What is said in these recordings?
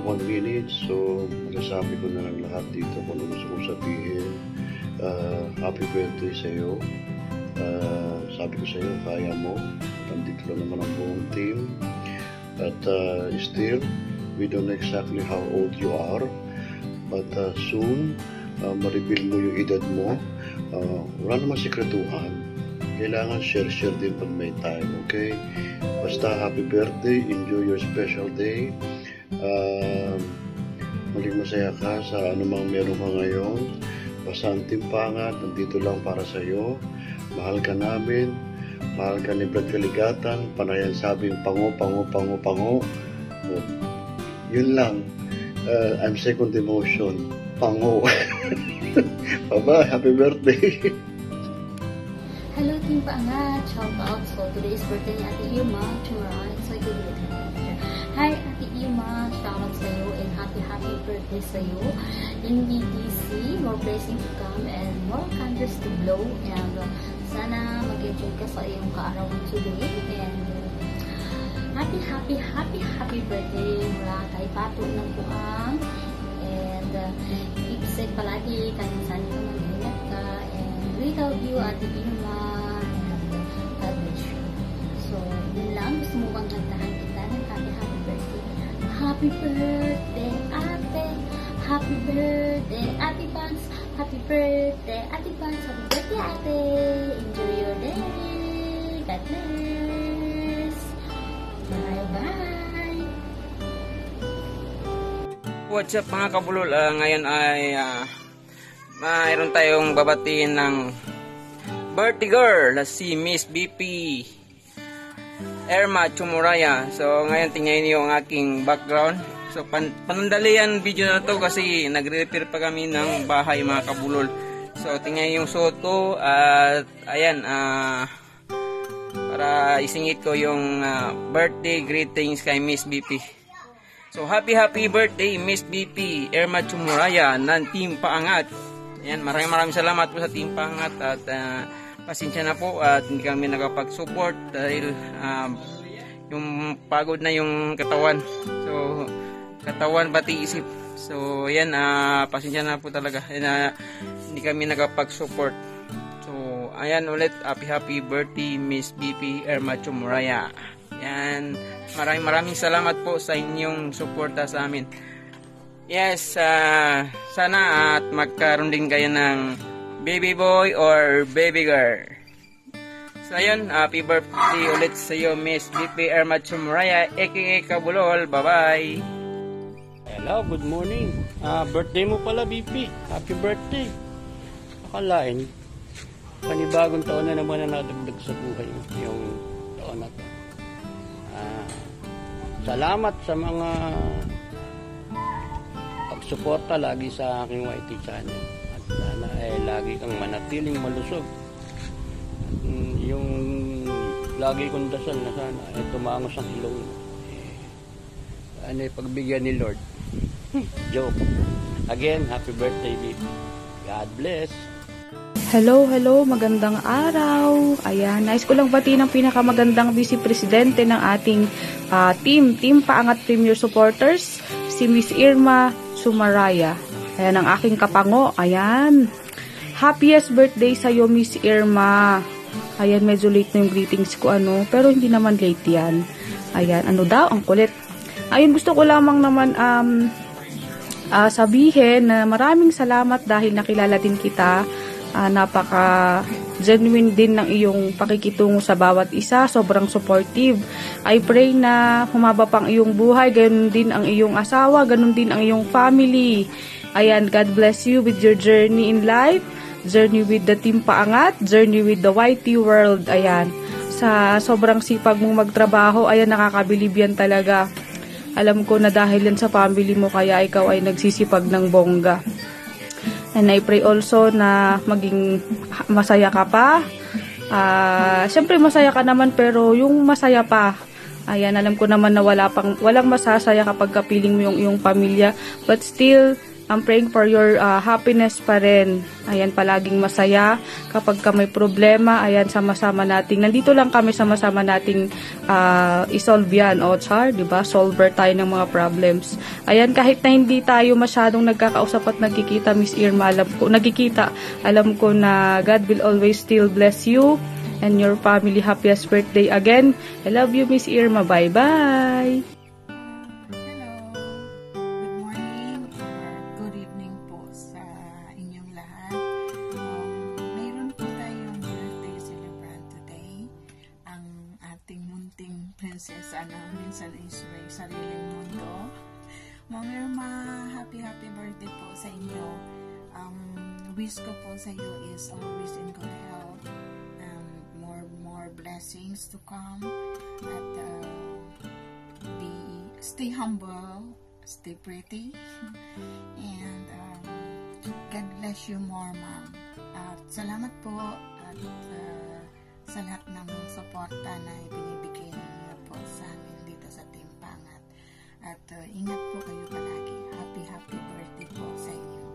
1 minute. So, magasabi ko na lang lahat dito kung ano gusto kong sabihin. Happy birthday sa iyo. Sabi ko sa iyo, kaya mo. Nandito lang naman ang buong team. At still, we don't know exactly how old you are. But soon, ma-reveal mo yung edad mo. Wala naman sikretuhan. Kailangan share din pag may time, okay? Basta happy birthday, enjoy your special day. Maging masaya ka sa anumang meron ka ngayon. Basta ang timpangan, nandito lang para sa iyo. Mahal ka namin, mahal ka ni Brad Kaligatan, panayan sabi yung pango. Yun lang. I'm second emotion. Pango. Bye-bye, happy birthday. Hello Team Paangat, shout out. So today is birthday ni Ate Irma. Tomorrow, excited with her. Hi Ate Irma, shout out sa iyo and happy birthday sa iyo. In BTC, more blessings to come and more candles to blow. And sana mag-enjoy ka sa iyong kaarawan today. And happy birthday mula kay Pato ng Puang. And keep safe palagi, kanyang sana ka mag-ingat ka. And we love you Ate Irma. God bless you. So, yun lang. Gusto mo bang kantahan kita ng happy birthday? Happy birthday, ate. Happy birthday, Ate Pans. Happy birthday, Ate Pans. Happy birthday, ate. Enjoy your day. God bless. Bye-bye. What's up mga kabulol? Ngayon ay mayroon tayong babatiin ng birthday girl na si Miss BP Irma Chumuraya. So ngayon tingnan niyo ang aking background. So panandalian video na to kasi nagre-repair pa kami ng bahay mga kabulol. So tingnan yung suot ko at ayan para isingit ko yung birthday greetings kay Miss BP. So happy birthday Miss BP Irma Chumuraya ng Team Paangat. Ayan, maraming salamat po sa Team Paangat at pasensya na po at hindi kami nakapag-support dahil yung pagod na yung katawan. So katawan pati isip. So ayan, pasensya na po talaga. Hindi kami nakapag-support. So ayan ulit, happy birthday Miss BP Irma Chumuraya. Ayan, maraming salamat po sa inyong suporta sa amin. Yes, sana at magkaroon din kayo ng baby boy or baby girl. So ayun, happy birthday ulit sa iyo Miss BP Irma Chumuraya aka Kabulol. Bye bye. Hello, good morning. Birthday mo pala BP. Happy birthday. Akalain panibagong taon na naman na nadagdag sa buhay mo yung taon na to. Salamat sa mga pagsuporta lagi sa aking YT channel. At sana lagi kang manatiling malusog. Yung lagi kong dasal na sana tumangos ang ilong mo. Pagbigyan ni Lord. Joke. Again, happy birthday, baby. God bless. Hello, magandang araw. Ayan, nais ko lang batiin ang pinakamagandang Vice Presidente ng ating Team Paangat Premier Supporters, si Miss Irma Chumuraya. Ayan ang aking kapango. Ayan. Happiest birthday sa iyo, Miss Irma. Ayan, medyo late na yung greetings ko, pero hindi naman late yan. Ayan, daw, ang kulit. Ayun, gusto ko lamang naman sabihin na maraming salamat dahil nakilala din kita. Napaka genuine din ng iyong pakikitungo sa bawat isa, sobrang supportive. I pray na humaba pang iyong buhay, ganun din ang iyong asawa, ganun din ang iyong family. Ayan, God bless you with your journey in life, journey with the Team Paangat, journey with the YT world. Ayan, sa sobrang sipag mong magtrabaho, ayan, nakakabilib yan talaga. Alam ko na dahil yan sa family mo, kaya ikaw ay nagsisipag ng bongga. And I pray also na maging masaya ka pa. Siyempre masaya ka naman, pero yung masaya pa. Ayan, alam ko naman na walang masasaya kapag kapiling mo yung iyong pamilya. But still, I'm praying for your happiness pa rin. Ayan, palaging masaya. Kapag ka may problema, ayan, sama-sama nating, nandito lang kami, sama-sama nating isolve yan. O, Char, diba? Solver tayo ng mga problems. Ayan, kahit na hindi tayo masyadong nagkakausap at nagkikita, Miss Irma, alam ko na God will always still bless you and your family. Happiest birthday again. I love you, Miss Irma. Bye-bye! Prinsesa namin sa Israel, sariling mundo. Ma'am Irma, happy birthday po sa inyo. Wish ko po sa iyo is always in good health, more blessings to come, at stay humble, stay pretty, and God bless you more, ma'am. At salamat po at sa lahat ng suporta na ibinibigay niyo po sa amin dito sa Team Pangat. At ingat po kayo palagi. Happy birthday po sa inyo.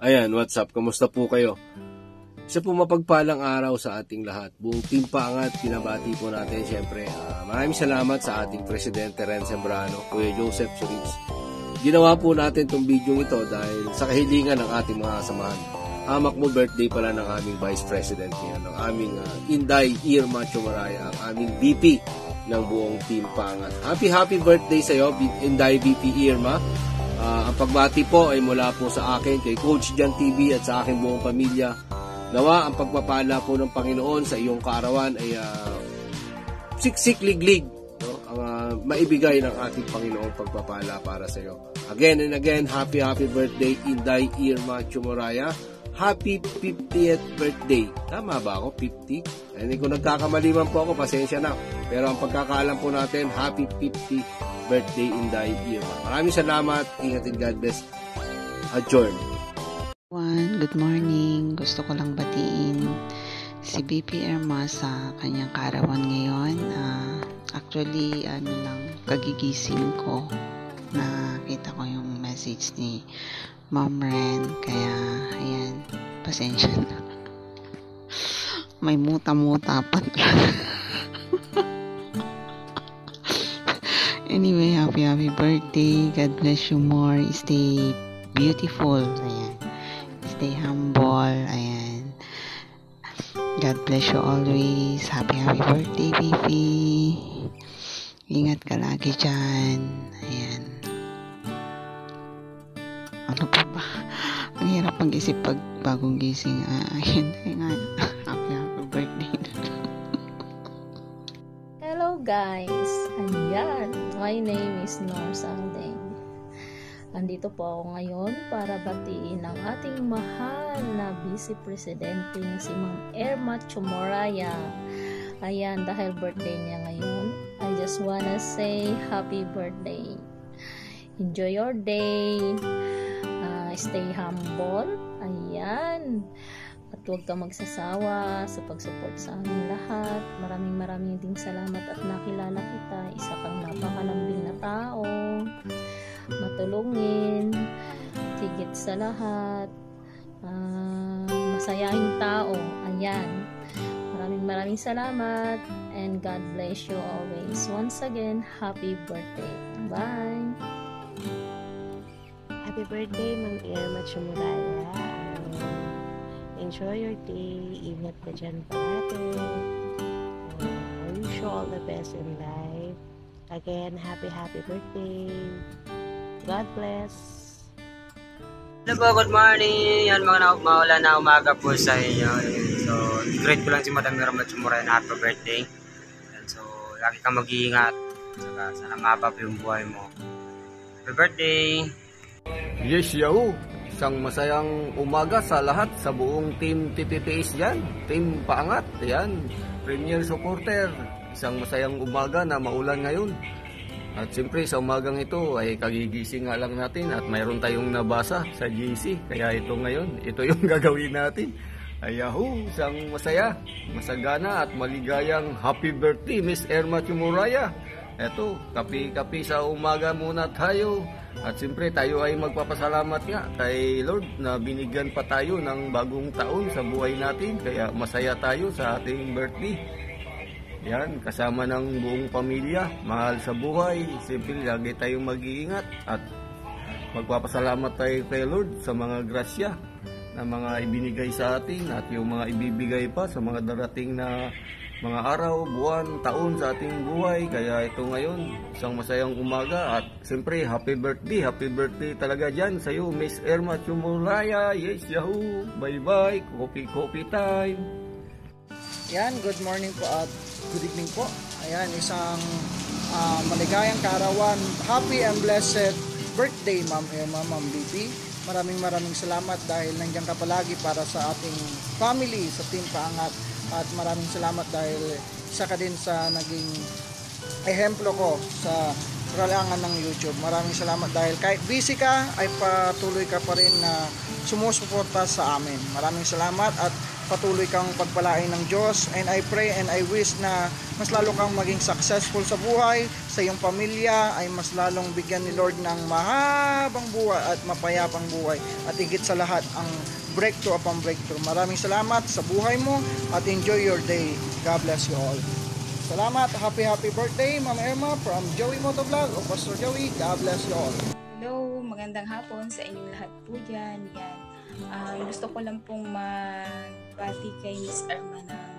Ayan, what's up? Kamusta po kayo? Isa po mapagpalang araw sa ating lahat. Buong Team Pangat, pinabati po natin siyempre. Maraming salamat sa ating Presidente Ren Sembrano, Kuya Joseph Chiriz. Ginawa po natin itong video ito dahil sa kahilingan ng ating mga kasamahan. Hamak mo, birthday pala ng aming Vice President niya, ng aming Inday Irma Chumaraya, ang aming VP ng buong Team Pangat. Happy birthday sa iyo, Inday VP Irma. Ang pagbati po ay mula po sa akin, kay Coach Jan TV at sa aking buong pamilya. Nawa ang pagpapala po ng Panginoon sa iyong kaarawan ay siksik-liglig, no? Ang maibigay ng ating Panginoong pagpapala para sa iyo. Again and again, happy birthday, Inday Irma Chumaraya. Happy 50th birthday. Tama ba ako? 50? Hindi ko nagkakamali man po ako, pasensya na. Pero ang pagkakaalam po natin, happy 50th birthday, Inday Irma. Maraming salamat. Ingat and God bless. Adjourn. Good morning. Gusto ko lang batiin si BP Irma sa kanyang kaarawan ngayon. Actually, kagigising ko. Nakita ko yung message ni Ma'am Ren, kaya ayan, pasensya na. May muta-muta pa. Anyway, happy birthday. God bless you more. Stay beautiful. Ayan. Stay humble. Ayan. God bless you always. Happy birthday, baby. Ingat ka lagi dyan. Ayan. Ano pa ba? Ang hirap mag-isip pag bagong gising. Ayun, happy birthday. Hello guys! Ayan, my name is Nor Sangdeng. Andito po ako ngayon para batiin ang ating mahal na Vice Presidente si Ma'am Irma Chumaraya. Ayan, dahil birthday niya ngayon, I just wanna say happy birthday. Enjoy your day. Stay humble. Ayan. At huwag ka magsasawa sa pag-support sa aming lahat. Maraming ding salamat at nakilala kita. Isa kang napakalambing na tao. Matulungin. Higit sa lahat. Masayahing tao. Ayan. Maraming salamat. And God bless you always. Once again, happy birthday. Bye! Happy birthday, Ma'am Irma Chumaraya. Enjoy your day. Ingat ka dyan parati. I wish you all the best in life. Again, happy birthday. God bless. Hello po, good morning. Yan mga maulan na umaga po sa inyo. So, i-greet ko lang si Madam Irma Chumaraya na happy birthday. And so, lagi kang mag-iingat. Saka, sana mapap yung buhay mo. Happy birthday! Yes, Yahoo! Isang masayang umaga sa lahat, sa buong Team TPPS yan. Team Paangat, yan. Premier supporter. Isang masayang umaga na maulan ngayon. At siyempre sa umagang ito ay kagigising nga lang natin at mayroon tayong nabasa sa GC. Kaya ito ngayon, ito yung gagawin natin. Ay Yahoo! Isang masaya, masagana at maligayang happy birthday, Miss Irma Chumaraya. Eto, kapi-kapi sa umaga muna tayo. At siyempre tayo ay magpapasalamat nga kay Lord na binigyan pa tayo ng bagong taon sa buhay natin. Kaya masaya tayo sa ating birthday. Yan, kasama ng buong pamilya, mahal sa buhay. Siyempre lagi tayong mag-iingat at magpapasalamat tayo kay Lord sa mga grasya na mga ibinigay sa atin at yung mga ibibigay pa sa mga darating na mga araw, buwan, taon sa ating buhay. Kaya ito ngayon, isang masayang umaga at siyempre happy birthday talaga dyan sa iyo, Miss Irma Chumuraya. Yes, yahoo, bye bye, coffee time. Yan, good morning po at good evening po. Ayan, isang maligayang kaarawan, happy and blessed birthday Ma'am Irma, Ma'am BP. Maraming salamat dahil nandiyan ka palagi para sa ating family, sa Team Paangat. At maraming salamat dahil isa ka din sa naging ehemplo ko sa ralangan ng YouTube. Maraming salamat dahil kahit busy ka ay patuloy ka pa rin na sumusuporta sa amin. Maraming salamat at patuloy kang pagpalain ng Diyos, and I pray and I wish na mas lalo kang maging successful sa buhay, sa iyong pamilya ay mas lalong bigyan ni Lord ng mahabang buhay at mapayapang buhay, at higit sa lahat ang breakthrough upon breakthrough. Maraming salamat sa buhay mo at enjoy your day. God bless you all. Salamat. Happy birthday Ma'am Irma from Joey Motovlog o Pastor Joey. God bless you all. Hello, magandang hapon sa inyong lahat po dyan. Yan. Gusto ko lang pong magbati kay Miss Irma ng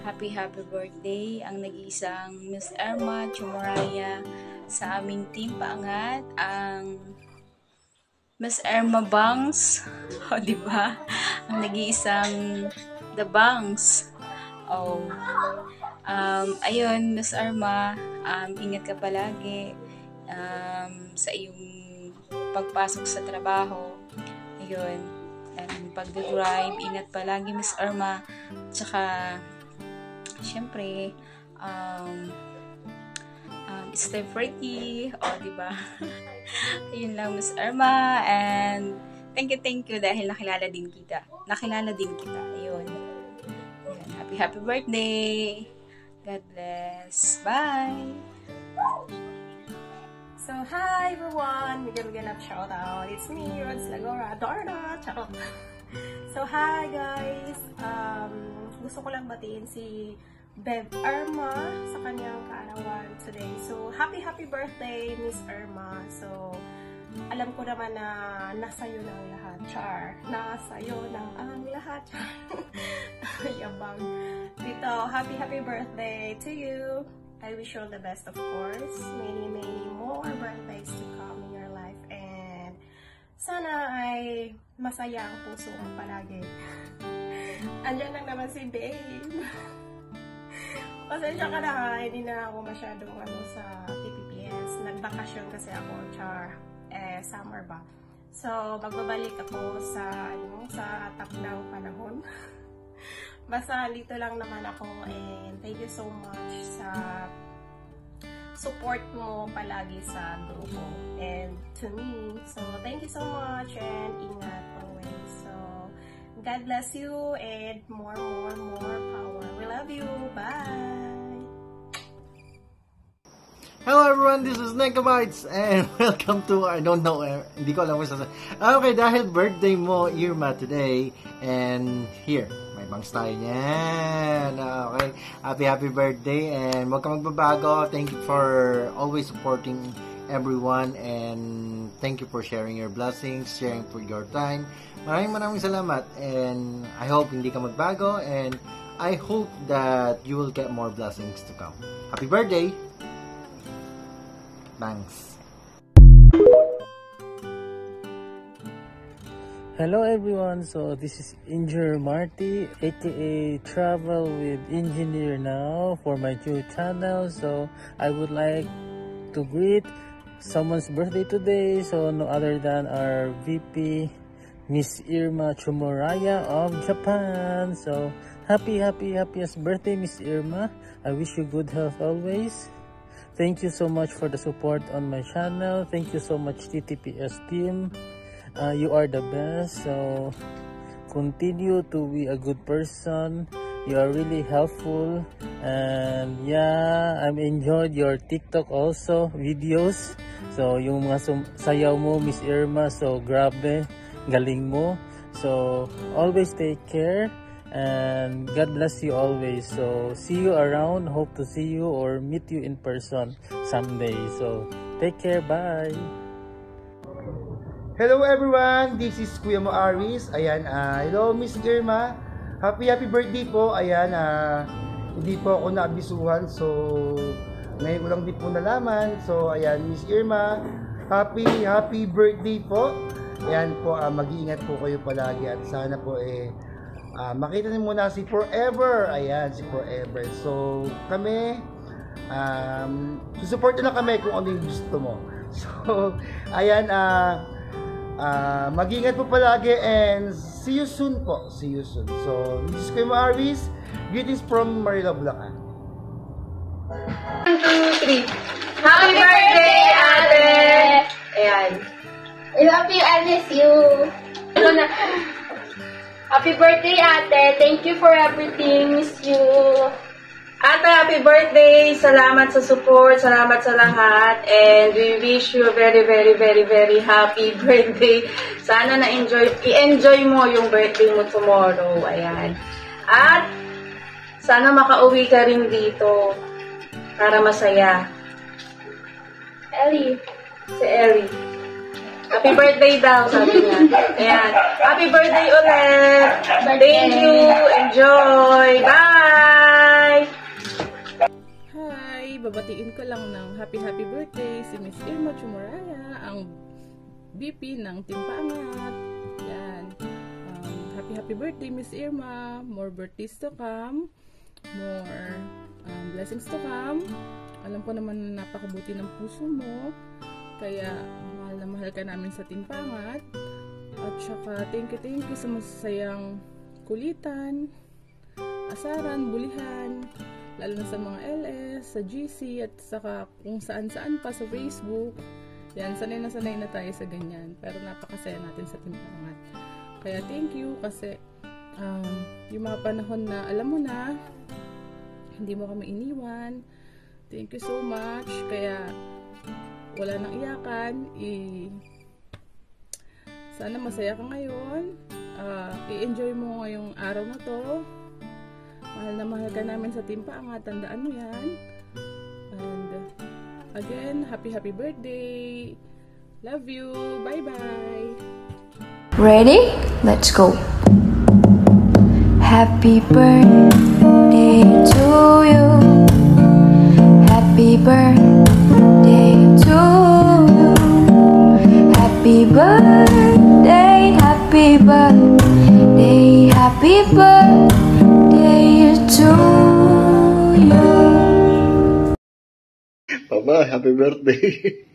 happy birthday. Ang nag-iisang Miss Irma Chumuraya sa aming Team Paangat, ang Miss Irma Bangs, o diba? Ang nag-iisang The Bangs. Oh. Ayun, Miss Irma, ingat ka palagi sa iyong pagpasok sa trabaho. Ayun, pag-drive, ingat palagi Miss Irma. Tsaka, syempre, stay pretty, o diba? Ayun lang Miss Irma, and thank you dahil nakilala din kita. Ayun. Happy birthday. God bless. Bye. So, hi everyone! Bigyan up shout out. It's me, Rods Lagora. Dorna! Charot! So, hi guys! Gusto ko lang batiin si Bev Irma sa kanyang kaarawan today. So, happy birthday, Miss Irma. So, alam ko naman na nasa'yo na ang lahat, Char. Nasa'yo na ang lahat, Char. Yabang. Dito, happy birthday to you. I wish you all the best, of course. Many more birthdays to come in your life. And sana ay masaya ang puso mo palagi. Andyan lang naman si Babe. Pasensya ka na ha, hindi na ako masyadong sa TPPS. Nagbakasyon kasi ako, Char. Summer ba? So, magbabalik ako sa takdang panahon. Basta dito lang naman ako, and thank you so much sa support mo palagi sa grupo and to me. So, thank you so much and ingat always. So, God bless you and more power. We love you. Bye! Hello everyone, this is Negabytes and welcome to, I don't know, hindi ko alam kung sasabihin. Okay, dahil birthday mo, Irma, today, and here, may bangs tayo niyan. Okay, happy birthday, and huwag ka magbabago. Thank you for always supporting everyone, and thank you for sharing your blessings, sharing for your time. Maraming salamat, and I hope hindi ka magbago, and I hope that you will get more blessings to come. Happy birthday! Thanks. Hello everyone, so this is Engineer Marty, aka Travel with Engineer now for my new channel. So I would like to greet someone's birthday today, so no other than our VP Miss Irma Chumuraya of Japan. So happiest birthday Miss Irma. I wish you good health always. Thank you so much for the support on my channel. Thank you so much TTPS team. You are the best. So continue to be a good person. You are really helpful. And yeah, I've enjoyed your TikTok also videos. So, yung mga sayaw mo, Miss Irma, so grabe, galing mo. So, always take care and God bless you always. So, see you around. Hope to see you or meet you in person someday. So, take care. Bye! Hello everyone, this is Kuya Mo Aris. Ayan, hello Miss Irma. Happy birthday po. Ayan, hindi po ako naabisuhan. So, ngayon ko lang din po nalaman. So, ayan, Miss Irma, happy birthday po. Ayan po, mag-iingat po kayo palagi at sana po makita niyo muna si Forever. Ayan, si Forever. So, kami, susupport na kami kung ano yung gusto mo. So, ayan, mag-iingat po palagi and see you soon po. See you soon. So, this is Kuya Mo Aris. Greetings from Manila, Bulacan. 1, 2, 3. Happy birthday, Ate! Ayan. I love you, I miss you. Happy birthday, Ate. Thank you for everything. Miss you. Ate, happy birthday. Salamat sa support. Salamat sa lahat. And we wish you a very, very, very, very happy birthday. Sana i-enjoy mo yung birthday mo tomorrow. Ayan. At sana makauwi ka rin dito para masaya. Ellie. Si Ellie. Happy birthday daw, sabi niya. Ayan. Happy birthday ulit. Thank you. Enjoy. Bye! Hi! Babatiin ko lang ng happy birthday si Miss Irma Chumuraya, ang VP ng Team Paangat. Yan. Happy birthday, Miss Irma. More birthdays to come. More blessings to come. Alam ko naman na napakabuti ng puso mo. Kaya mahal na mahal ka namin sa Team Paangat. At saka thank you sa masasayang kulitan, asaran, bulihan, lalo na sa mga LS, sa GC, at saka kung saan-saan pa sa Facebook. Yan, sanay na tayo sa ganyan. Pero napakasaya natin sa Team Paangat. Kaya thank you kasi yung mga panahon na alam mo na, hindi mo kami iniwan. Thank you so much. Kaya wala nang iyakan. Sana masaya ka ngayon. I-enjoy mo ngayong araw na to. Mahal na mahal ka namin sa Team Paangat. Tandaan mo yan. And again, happy birthday. Love you. Bye-bye. Ready? Let's go. Happy birthday to you. Happy birthday to you. Happy birthday, happy birthday, happy birthday to you. Bye-bye, happy birthday.